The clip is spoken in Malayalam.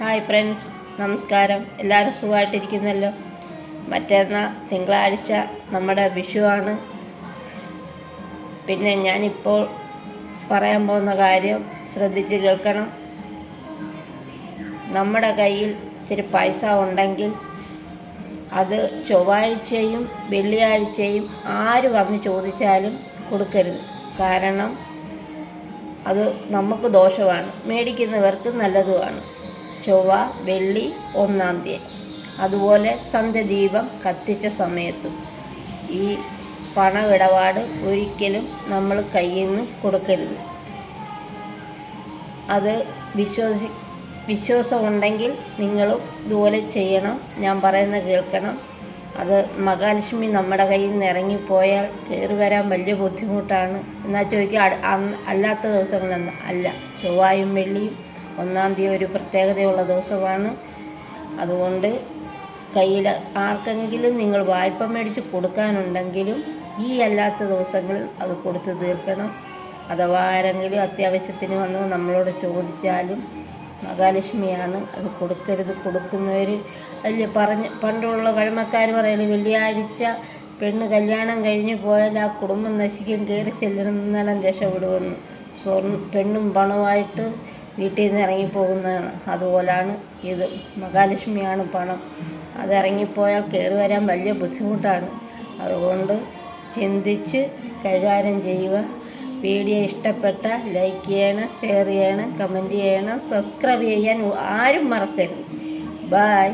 ഹായ് ഫ്രണ്ട്സ്, നമസ്കാരം. എല്ലാവരും സുഖമായിട്ടിരിക്കുന്നല്ലോ. മറ്റന്നാൾ തിങ്കളാഴ്ച നമ്മുടെ വിഷുവാണ്. പിന്നെ ഞാനിപ്പോൾ പറയാൻ പോകുന്ന കാര്യം ശ്രദ്ധിച്ച് കേൾക്കണം. നമ്മുടെ കയ്യിൽ ഇച്ചിരി പൈസ ഉണ്ടെങ്കിൽ അത് ചൊവ്വാഴ്ചയും വെള്ളിയാഴ്ചയും ആര് വന്ന് ചോദിച്ചാലും കൊടുക്കരുത്. കാരണം അത് നമുക്ക് ദോഷമാണ്, മേടിക്കുന്നവർക്ക് നല്ലതുമാണ്. ചൊവ്വ, വെള്ളി, 1-ാം തീയതി, അതുപോലെ സന്ധ്യദീപം കത്തിച്ച സമയത്തും ഈ പണമിടപാട് ഒരിക്കലും നമ്മൾ കയ്യിൽ നിന്ന് കൊടുക്കരുത്. അത് വിശ്വാസമുണ്ടെങ്കിൽ നിങ്ങളും ഇതുപോലെ ചെയ്യണം. ഞാൻ പറയുന്നത് കേൾക്കണം. അത് മഹാലക്ഷ്മി നമ്മുടെ കയ്യിൽ നിന്ന് ഇറങ്ങിപ്പോയാൽ കയറി വരാൻ വലിയ ബുദ്ധിമുട്ടാണ്. എന്നാൽ ചോദിക്കുക, അല്ലാത്ത ദിവസങ്ങളെന്ന് അല്ല, ചൊവ്വായും വെള്ളിയും 1-ാം തീയതി ഒരു പ്രത്യേകതയുള്ള ദിവസമാണ്. അതുകൊണ്ട് കയ്യിൽ ആർക്കെങ്കിലും നിങ്ങൾ വായ്പ മേടിച്ച് കൊടുക്കാനുണ്ടെങ്കിലും ഈ അല്ലാത്ത ദിവസങ്ങളിൽ അത് കൊടുത്തു തീർക്കണം. അഥവാ ആരെങ്കിലും അത്യാവശ്യത്തിന് വന്ന് നമ്മളോട് ചോദിച്ചാലും മഹാലക്ഷ്മിയാണ്, അത് കൊടുക്കരുത്. കൊടുക്കുന്നവർ വലിയ പണ്ടുള്ള പഴമക്കാർ പറയുന്നത്, വെള്ളിയാഴ്ച പെണ്ണ് കല്യാണം കഴിഞ്ഞ് പോയാൽ ആ കുടുംബം നശിക്കും, കയറി ചെല്ലണം രക്ഷപ്പെടുമെന്ന്. പെണ്ണും പണമായിട്ട് വീട്ടിൽ നിന്ന് ഇറങ്ങിപ്പോകുന്നതാണ്. അതുപോലാണ് ഇത്. മഹാലക്ഷ്മിയാണ് പണം. അതിറങ്ങിപ്പോയാൽ കയറി വരാൻ വലിയ ബുദ്ധിമുട്ടാണ്. അതുകൊണ്ട് ചിന്തിച്ച് കൈകാര്യം ചെയ്യുക. വീഡിയോ ഇഷ്ടപ്പെട്ടാൽ ലൈക്ക് ചെയ്യണം, ഷെയർ ചെയ്യണം, കമൻറ്റ് ചെയ്യണം, സബ്സ്ക്രൈബ് ചെയ്യാൻ ആരും മറക്കരുത്. ബായ്.